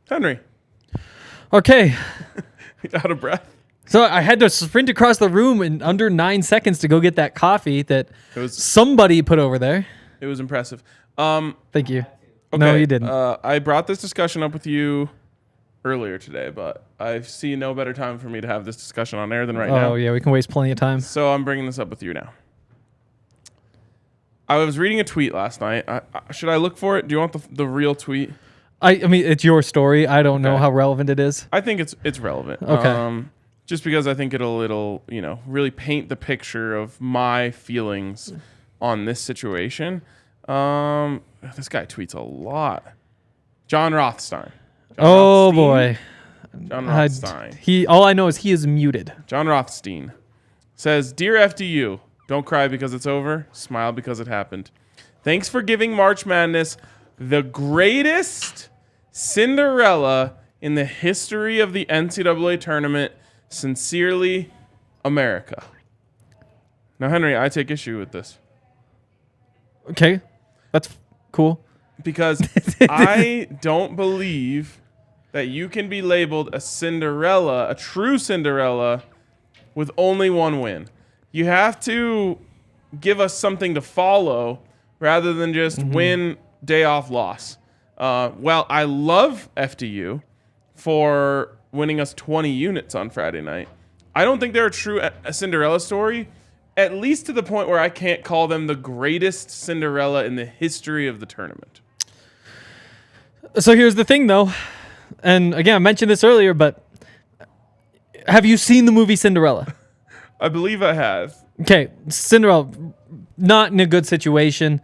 Henry. Okay. Out of breath? So I had to sprint across the room in under 9 seconds to go get that coffee that somebody put over there. It was impressive. Thank you. Okay, no, you didn't. I brought this discussion up with you earlier today, but I see no better time for me to have this discussion on air than right now. Oh, yeah, we can waste plenty of time. So I'm bringing this up with you now. I was reading a tweet last night. Should I look for it? Do you want the real tweet? I mean, it's your story. I don't know how relevant it is. I think it's relevant. Okay. Just because I think it'll really paint the picture of my feelings on this situation. This guy tweets a lot. John Rothstein. Boy. John Rothstein. All I know is he is muted. John Rothstein says, "Dear FDU, don't cry because it's over. Smile because it happened. Thanks for giving March Madness the greatest Cinderella in the history of the NCAA tournament. Sincerely, America." Now, Henry, I take issue with this. Okay. That's cool. Because I don't believe that you can be labeled a Cinderella, a true Cinderella, with only one win. You have to give us something to follow rather than just win, day off, loss. Well, I love FDU for winning us 20 units on Friday night. I don't think they're a Cinderella story, at least to the point where I can't call them the greatest Cinderella in the history of the tournament. So here's the thing, though. And again, I mentioned this earlier, but have you seen the movie Cinderella? I believe I have. Okay, Cinderella, not in a good situation.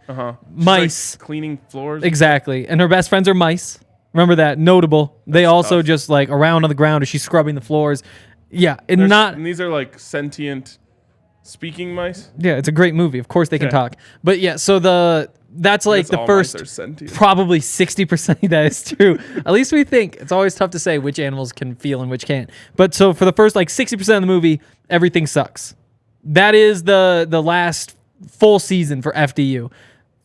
Mice. Like cleaning floors. Exactly. And her best friends are mice. Remember that? Notable. They also tough. Just like around on the ground as she's scrubbing the floors. Yeah. And these are like sentient speaking mice? Yeah, it's a great movie. Of course they can talk. But yeah, so that's like the first probably 60% that is true. At least we think. It's always tough to say which animals can feel and which can't. But so for the first like 60% of the movie, everything sucks. That is the last full season for FDU.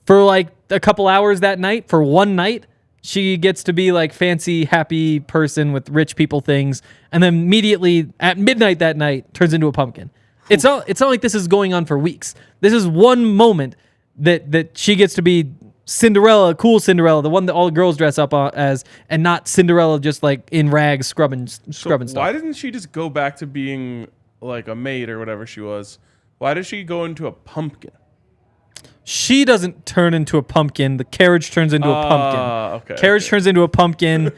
For like a couple hours that night, for one night, she gets to be like fancy, happy person with rich people things, and then immediately at midnight that night turns into a pumpkin. It's not like this is going on for weeks. This is one moment that she gets to be Cinderella, cool Cinderella, the one that all the girls dress up as, and not Cinderella just like in rags scrubbing stuff. Why didn't she just go back to being like a maid or whatever she was? Why did she go into a pumpkin? She doesn't turn into a pumpkin. The carriage turns into a pumpkin. Carriage turns into a pumpkin.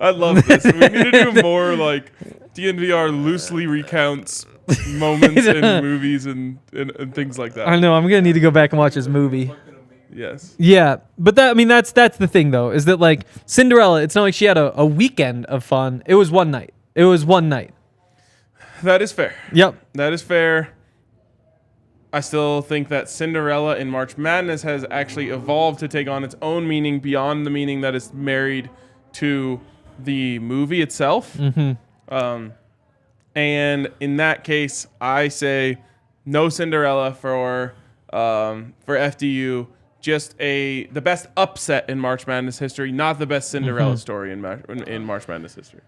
I love this. We need to do more like DNVR loosely recounts moments in movies and things like that. I know. I'm gonna need to go back and watch this movie. Yes. Yeah, but that's the thing though, is that like Cinderella, it's not like she had a weekend of fun. It was one night. That is fair. Yep. That is fair. I still think that Cinderella in March Madness has actually evolved to take on its own meaning beyond the meaning that is married to the movie itself. And in that case, I say no Cinderella for FDU. Just the best upset in March Madness history, not the best Cinderella story in March Madness history.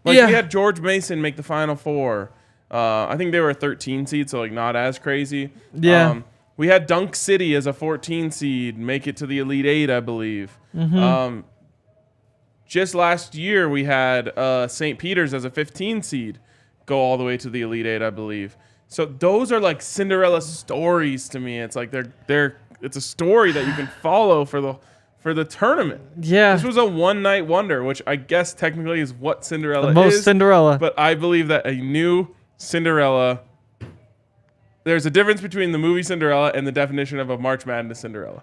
We had George Mason make the Final Four. I think they were a 13 seed, so like not as crazy. Yeah. We had Dunk City as a 14 seed make it to the Elite Eight, I believe. Just last year, we had St. Peter's as a 15 seed go all the way to the Elite Eight, I believe. So those are like Cinderella stories to me. It's like it's a story that you can follow for the tournament. Yeah. This was a one-night wonder, which I guess technically is what Cinderella is. The most Cinderella. But I believe that a new Cinderella, there's a difference between the movie Cinderella and the definition of a March Madness Cinderella.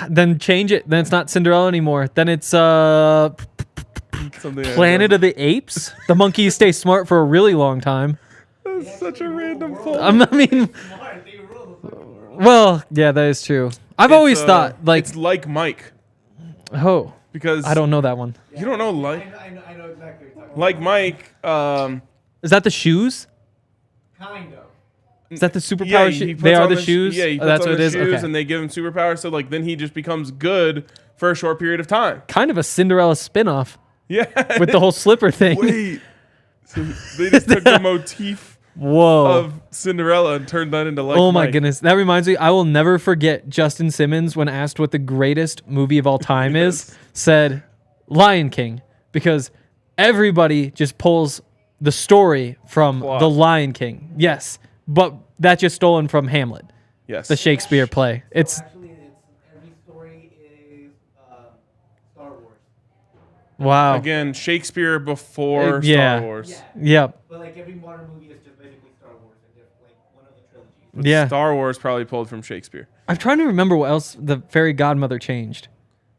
Then change it. Then it's not Cinderella anymore. Then it's Planet of the Apes. The monkeys stay smart for a really long time. That's such a random thought. I mean, well, yeah, that is true. I've always thought like it's like Mike. Oh, because I don't know that one. You don't know like? I know exactly what you're talking about. Like Mike. Is that the shoes? Kind of. Is that the superpower? Yeah, he they are on the shoes. Yeah, he puts that's on what the it is. shoes, Okay. and they give him superpowers. So like then he just becomes good for a short period of time. Kind of a Cinderella spinoff. Yeah, with the whole slipper thing. Wait, so they just took the motif of Cinderella and turned that into like. Oh my goodness, that reminds me. I will never forget Justin Simmons when asked what the greatest movie of all time is, said Lion King, because everybody just pulls the story from the Lion King. Yes, but that's just stolen from Hamlet. Yes, the Shakespeare play. It's actually every story is Star Wars. Wow. Again, Shakespeare before Star Wars. Yep. But like every modern movie is just basically Star Wars, and just like one of the trilogies. But Yeah. Star Wars probably pulled from Shakespeare. I'm trying to remember what else the fairy godmother changed.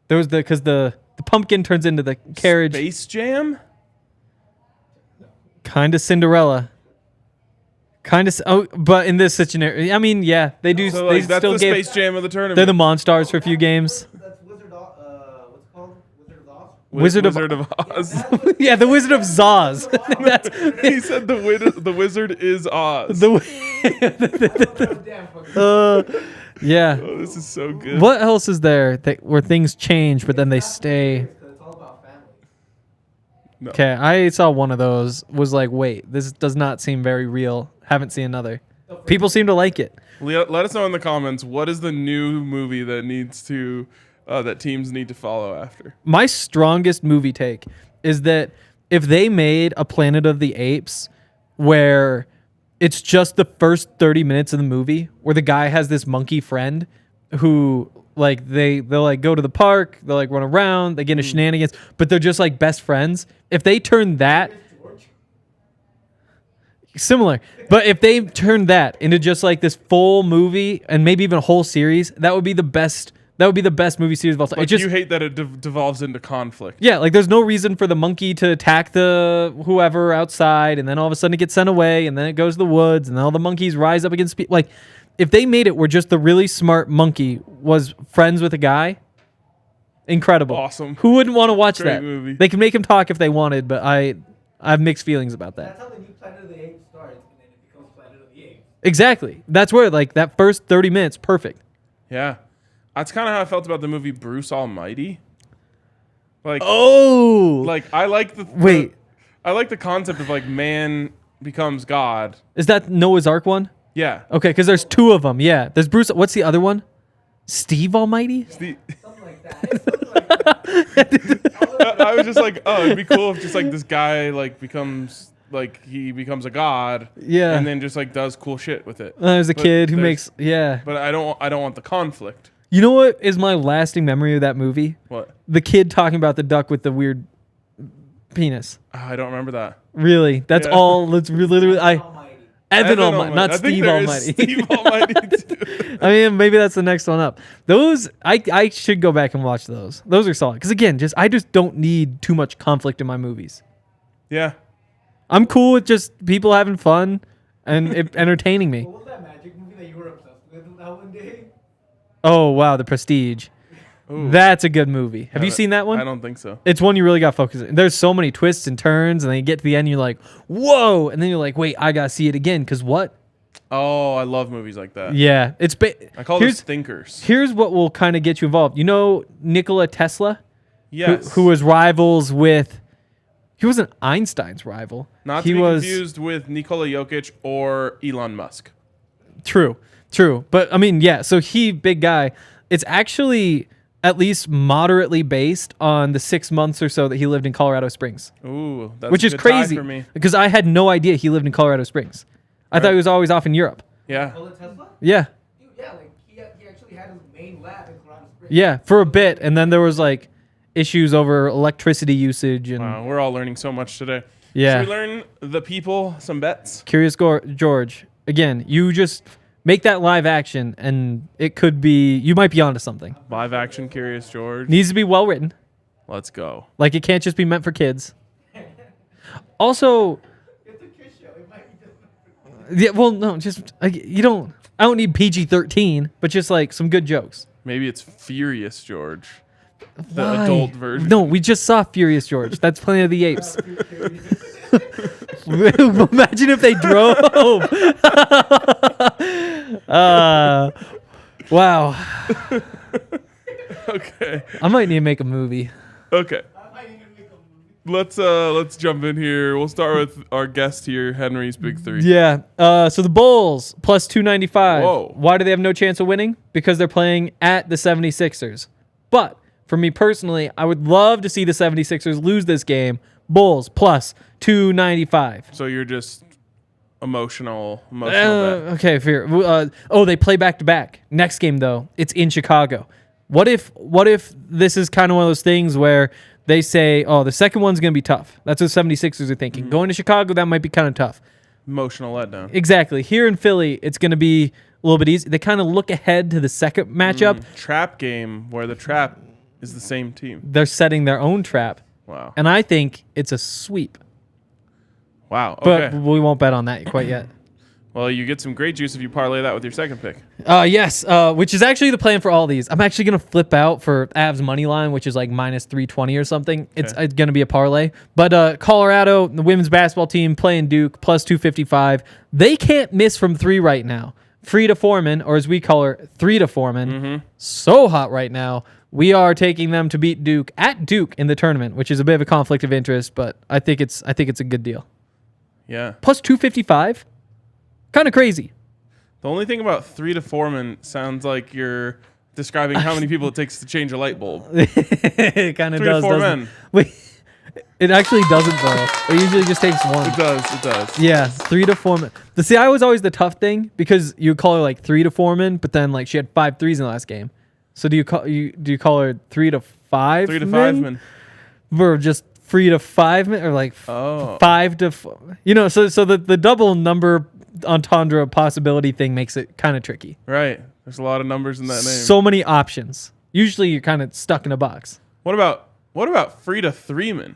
There was because the pumpkin turns into the carriage. Space Jam? Kind of Cinderella. Kind of. Oh, but in this situation, I mean, yeah, they do. So they like, that's still the gave. Space Jam of the tournament. They're the Monstars for a few games. That's Wizard of what's it called? Wizard of Oz. Wizard of Oz. Yeah, the Wizard of Zoz. That's, He said the wizard is Oz. yeah. Oh, this is so good. What else is there where things change, but then they stay? It's all about family. No. Okay, I saw one of those. Was like, wait, this does not seem very real. Haven't seen another. People seem to like it. Let us know in the comments what is the new movie that needs to that teams need to follow after. My strongest movie take is that if they made a Planet of the Apes where it's just the first 30 minutes of the movie where the guy has this monkey friend who like they'll like go to the park, they'll like run around, they get into shenanigans, but they're just like best friends. If they turn that similar, but if they turn that into just like this full movie and maybe even a whole series, that would be the best. That would be the best movie series of all time. Like you hate that it devolves into conflict. Yeah, like there's no reason for the monkey to attack the whoever outside, and then all of a sudden it gets sent away, and then it goes to the woods, and then all the monkeys rise up against people. Like, if they made it where just the really smart monkey was friends with a guy, incredible. Awesome. Who wouldn't want to watch Great that? movie. They can make him talk if they wanted, but I have mixed feelings about that. That's how the new Planet of the Apes starts, and then it becomes Planet of the Apes. Exactly. That's where like that first 30 minutes, perfect. Yeah. That's kind of how I felt about the movie Bruce Almighty. Like, like I like I like the concept of like man becomes God. Is that Noah's Ark one? Yeah. Okay, because there's two of them. Yeah, there's Bruce. What's the other one? Steve Almighty. Something like that. I was just like, oh, it'd be cool if just like this guy like becomes a god. Yeah. And then just like does cool shit with it. There's a But kid who there's- makes But I don't want the conflict. You know what is my lasting memory of that movie? What? The kid talking about the duck with the weird penis. I don't remember that. Really? That's Yeah. all. Let's really. Almighty. Evan Almighty, not I think Steve there is Almighty. Steve Almighty too. I mean, maybe that's the next one up. Those I should go back and watch those. Those are solid. Because again, I just don't need too much conflict in my movies. Yeah. I'm cool with just people having fun and it entertaining me. What was that magic movie that you were obsessed with that one day? Oh wow, The Prestige. Ooh. That's a good movie. Have you seen that one? I don't think so. It's one you really got focused on. There's so many twists and turns, and then you get to the end, you're like, whoa! And then you're like, wait, I gotta see it again, because what? Oh, I love movies like that. Yeah, it's I call those thinkers. Here's what will kind of get you involved. You know Nikola Tesla? Yes. Who was rivals with... He wasn't Einstein's rival. Not to be confused with Nikola Jokic or Elon Musk. True. But, I mean, yeah, so big guy. It's actually at least moderately based on the 6 months or so that he lived in Colorado Springs. Ooh, that's Which a is good crazy tie for me. because I had no idea he lived in Colorado Springs. I thought he was always off in Europe. Yeah. Nikola Tesla? Yeah. Dude, yeah, like he actually had his main lab in Colorado Springs. Yeah, for a bit. And then there was like issues over electricity usage and Wow, we're all learning so much today. Yeah. Should we learn the people some bets? Curious George. Again, you just make that live action and it could be, you might be onto something. Live action Curious George. Needs to be well written. Let's go. Like it can't just be meant for kids. Also, It's a kid show. It might be just. yeah, well, no, just I don't need PG-13, but just like some good jokes. Maybe it's Furious George. The Why? adult version. No, we just saw Furious George. That's Planet of the Apes. Imagine if they drove. Wow. Okay. I might need to make a movie. Okay. Let's jump in here. We'll start with our guest here, Henry's Big Three. Yeah. So the Bulls plus 295. Whoa. Why do they have no chance of winning? Because they're playing at the 76ers. But for me personally, I would love to see the 76ers lose this game. Bulls plus 295. So you're just emotional bet. Okay, fair. They play back to back. Next game though, it's in Chicago. What if this is kind of one of those things where they say, oh, the second one's going to be tough. That's what 76ers are thinking. Mm-hmm. Going to Chicago, that might be kind of tough. Emotional letdown. Exactly. Here in Philly, it's going to be a little bit easy. They kind of look ahead to the second matchup. Trap game where the trap is the same team. They're setting their own trap. Wow. And I think it's a sweep. Wow. Okay. But we won't bet on that quite yet. Well, you get some great juice if you parlay that with your second pick. Yes, which is actually the plan for all these. I'm actually going to flip out for Avs money line, which is like minus 320 or something. Okay. It's going to be a parlay. But Colorado, the women's basketball team, playing Duke, plus 255. They can't miss from three right now. Frida Foreman, or as we call her, 3 to Foreman, so hot right now. We are taking them to beat Duke at Duke in the tournament, which is a bit of a conflict of interest, but I think it's a good deal. Yeah. Plus 255. Kind of crazy. The only thing about 3 to Foreman sounds like you're describing how many people it takes to change a light bulb. It kind of does. 3 to 4 men. Wait, it actually doesn't though. It usually just takes one. It does. Yeah, 3 to 4 men. I was always the tough thing because you call her like 3 to 4 men, but then like she had 5 threes in the last game. So do you call her 3 to 5? 3 to 5 men. Or just 3 to 5 men, or like 5 to 4. So the double number entendre possibility thing makes it kind of tricky. Right. There's a lot of numbers in that name. So many options. Usually you're kind of stuck in a box. What about 3 to 3 men?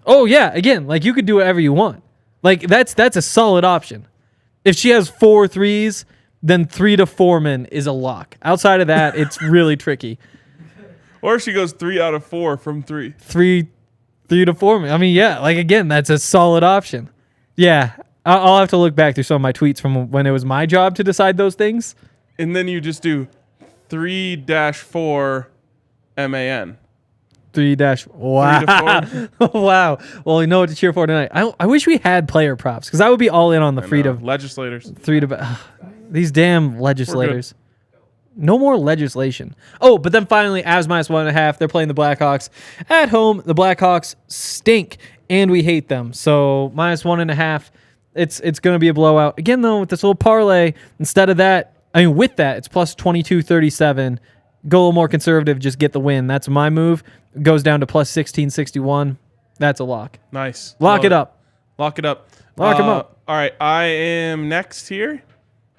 Oh yeah, again, like you could do whatever you want. Like that's a solid option. If she has 4 threes, then 3 to 4 men is a lock. Outside of that, it's really tricky. Or she goes 3 out of 4 from 3. 3 to 4 men. I mean, yeah, like again, that's a solid option. Yeah. I'll have to look back through some of my tweets from when it was my job to decide those things. And then you just do 3-4 MAN. 3-wow. 3 to 4. Wow. Well, we know what to cheer for tonight. I wish we had player props because I would be all in on the freedom. Legislators. 3 to these damn legislators. No more legislation. Oh, but then finally, Avs minus 1.5. They're playing the Blackhawks at home. The Blackhawks stink, and we hate them. So minus 1.5. It's going to be a blowout. Again, though, with this little parlay, instead of that, with that, it's plus 22.37. Go a little more conservative, just get the win. That's my move. Goes down to plus 16.61. That's a lock. Nice. Lock it up. Lock it up. Lock him up. All right, I am next here.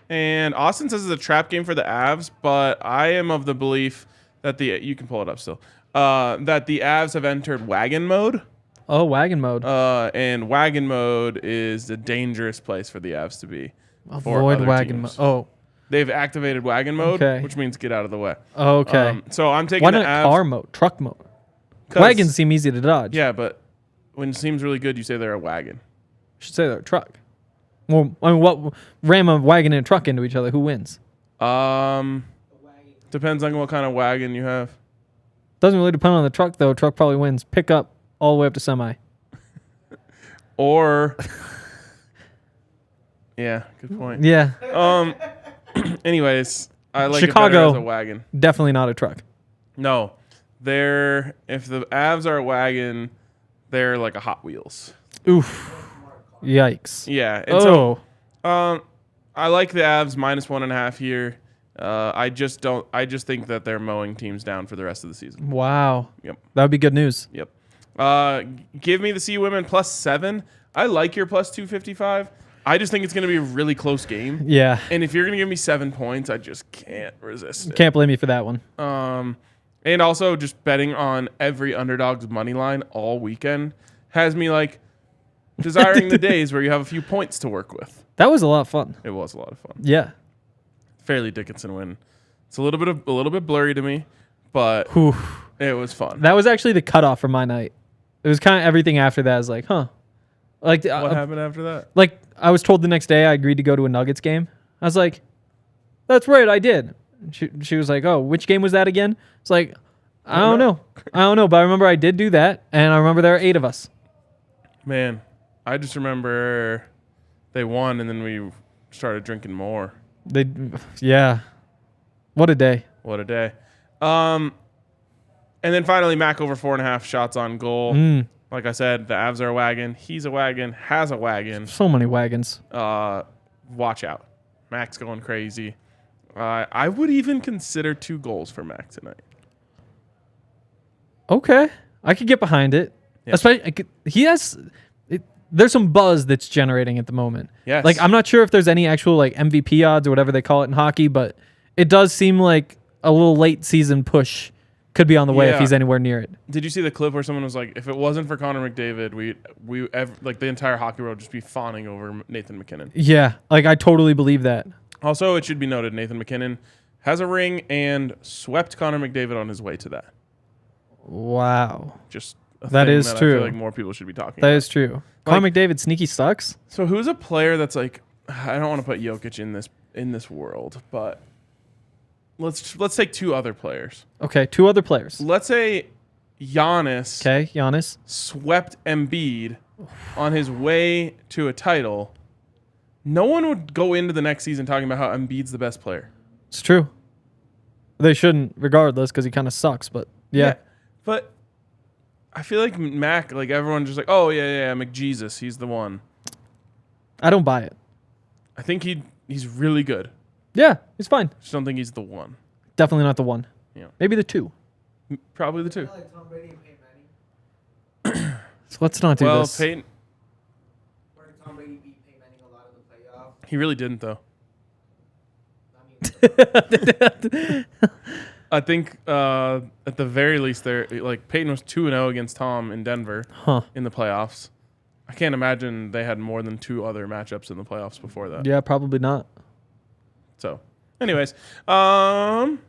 And Austin says it's a trap game for the Avs, but I am of the belief that you can pull it up still, that the Avs have entered wagon mode. Oh, wagon mode. And wagon mode is a dangerous place for the Avs to be. Avoid wagon mode. Oh. They've activated wagon mode, which means get out of the way. Okay. So I'm taking Why the not Avs. car mode, truck mode? Wagons seem easy to dodge. Yeah, but when it seems really good, you say they're a wagon. You should say they're a truck. Well, what ram a wagon and a truck into each other? Who wins? Depends on what kind of wagon you have. Doesn't really depend on the truck though. Truck probably wins. Pickup all the way up to semi. Or, yeah, good point. Yeah. Anyways, I like Chicago, it better as a wagon. Definitely not a truck. No, if the Avs are a wagon, they're like a Hot Wheels. Oof. Yikes. Yeah. And so, I like the Avs minus 1.5 here. I just think that they're mowing teams down for the rest of the season. Wow. Yep. That would be good news. Yep. Give me the Sea Women plus 7. I like your plus 255. I just think it's going to be a really close game. Yeah. And if you're going to give me 7 points, I just can't resist it. Can't blame you for that one. And also just betting on every underdog's money line all weekend has me like desiring the days where you have a few points to work with. That was a lot of fun. It was a lot of fun. Yeah. Fairleigh Dickinson win. It's a little bit blurry to me, but it was fun. That was actually the cutoff for my night. It was kind of everything after that. I was like, huh. Like, what happened after that? Like, I was told the next day I agreed to go to a Nuggets game. I was like, that's right, I did. She was like, oh, which game was that again? It's like, I don't know. I don't know, but I remember I did do that, and I remember there were 8 of us. Man, I just remember they won, and then we started drinking more. Yeah. What a day. What a day. And then finally, Mac over 4.5 shots on goal. Like I said, the Avs are a wagon. He's a wagon. Has a wagon. So many wagons. Watch out. Mac's going crazy. I would even consider 2 goals for Mac tonight. Okay. I could get behind it. Yeah. Especially, there's some buzz that's generating at the moment. Yes. Like, I'm not sure if there's any actual like MVP odds or whatever they call it in hockey, but it does seem like a little late season push could be on the way if he's anywhere near it. Did you see the clip where someone was like, if it wasn't for Connor McDavid, we like the entire hockey world would just be fawning over Nathan MacKinnon. Yeah, like I totally believe that. Also, it should be noted, Nathan MacKinnon has a ring and swept Connor McDavid on his way to that. Wow. Just that is true. I feel like more people should be talking about. That is true. Connor McDavid sneaky sucks. So who's a player that's like, I don't want to put Jokic in this world, but let's take 2 other players. Okay, 2 other players. Let's say Giannis. Okay, Giannis swept Embiid on his way to a title. No one would go into the next season talking about how Embiid's the best player. It's true. They shouldn't, regardless, because he kind of sucks. But yeah. But I feel like Mac, like everyone's just like, oh yeah, McJesus, he's the one. I don't buy it. I think he's really good. Yeah, he's fine. Just don't think he's the one. Definitely not the one. Yeah. Maybe the 2. Probably the 2. I like Tom Brady and Peyton Manning. So let's not do this. Well, Peyton. Where Tom Brady beat Peyton Manning a lot of the playoffs. He really didn't though. I think at the very least, Peyton was 2-0 against Tom in Denver in the playoffs. I can't imagine they had more than 2 other matchups in the playoffs before that. Yeah, probably not. So, anyways, DraftKings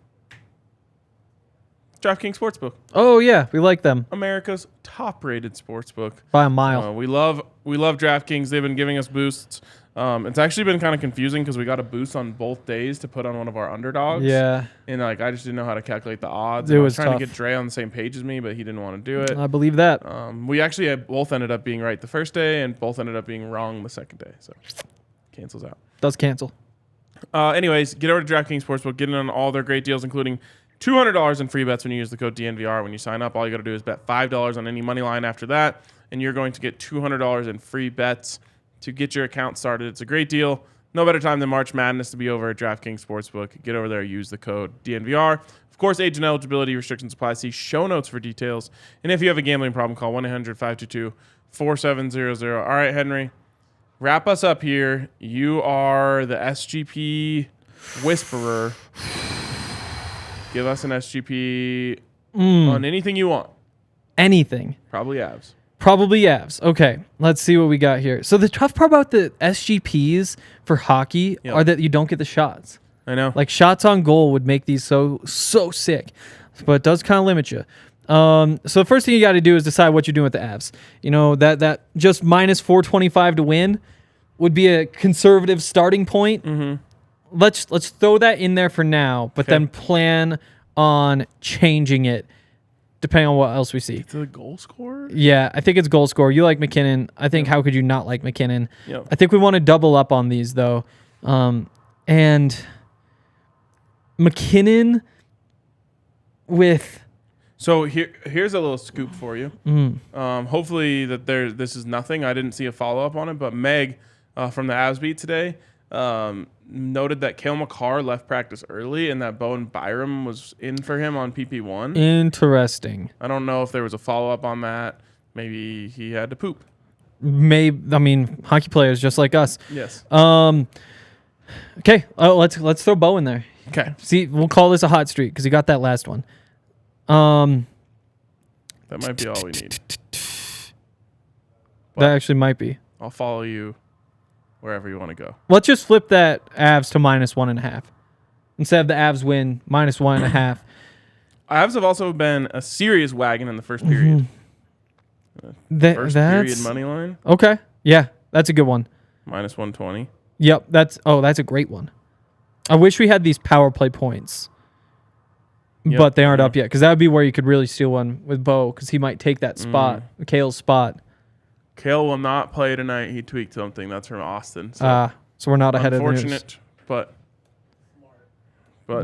Sportsbook. Oh yeah, we like them. America's top-rated sportsbook by a mile. We love DraftKings. They've been giving us boosts. It's actually been kind of confusing because we got a boost on both days to put on one of our underdogs. Yeah. And I just didn't know how to calculate the odds. It I was trying tough. to get Dre on the same page as me, but he didn't want to do it. I believe that. We actually both ended up being right the first day and both ended up being wrong the second day. So cancels out. Does cancel. Anyways, get over to DraftKings Sportsbook. Get in on all their great deals, including $200 in free bets when you use the code DNVR. When you sign up, all you got to do is bet $5 on any money line after that, and you're going to get $200 in free bets to get your account started. It's a great deal. No better time than March Madness to be over at DraftKings Sportsbook. Get over there, use the code DNVR. Of course, age and eligibility restrictions apply. See show notes for details. And if you have a gambling problem, call 1-800-522-4700. All right, Henry, wrap us up here. You are the SGP whisperer. Give us an SGP on anything you want. Anything. Probably Avs. Probably Avs. Okay, let's see what we got here. So the tough part about the SGPs for hockey are that you don't get the shots. I know. Like shots on goal would make these so sick, but it does kind of limit you. So the first thing you got to do is decide what you're doing with the Avs. You know, that just minus 425 to win would be a conservative starting point. Mm-hmm. Let's throw that in there for now, but then plan on changing it depending on what else we see. It's a goal scorer? Yeah, I think it's goal scorer. You like MacKinnon. I think how could you not like MacKinnon? Yep. I think we want to double up on these though. And MacKinnon with... So here's a little scoop for you. Hopefully that this is nothing. I didn't see a follow-up on it, but Meg from the Avs beat today noted that Cale Makar left practice early and that Bowen Byram was in for him on PP1. Interesting. I don't know if there was a follow-up on that. Maybe he had to poop. Hockey players just like us. Yes. Okay. Oh, let's throw Bo in there. Okay. See, we'll call this a hot streak because he got that last one. That might be all we need. That actually might be. I'll follow you wherever you want to go. Let's just flip that Avs to minus 1.5 instead of the Avs win minus 1.5. Avs have also been a serious wagon in the first period. First period money line. Okay. Yeah, that's a good one. Minus 120. Yep, that's a great one. I wish we had these power play points, but they aren't up yet, because that would be where you could really steal one with Bo, because he might take that spot, Kale's spot. Kale will not play tonight. He tweaked something. That's from Austin. So we're not ahead of the news. Unfortunate, but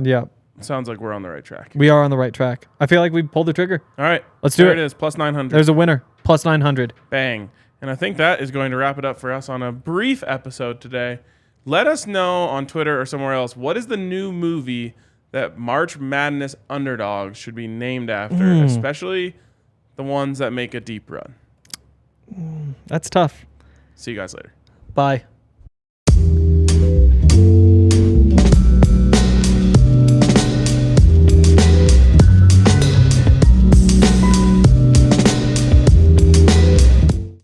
yeah, sounds like we're on the right track. We are on the right track. I feel like we pulled the trigger. All right, let's do it. There it is, plus 900. There's a winner, plus 900. Bang. And I think that is going to wrap it up for us on a brief episode today. Let us know on Twitter or somewhere else, what is the new movie that March Madness underdogs should be named after, especially the ones that make a deep run? That's tough. See you guys later. Bye.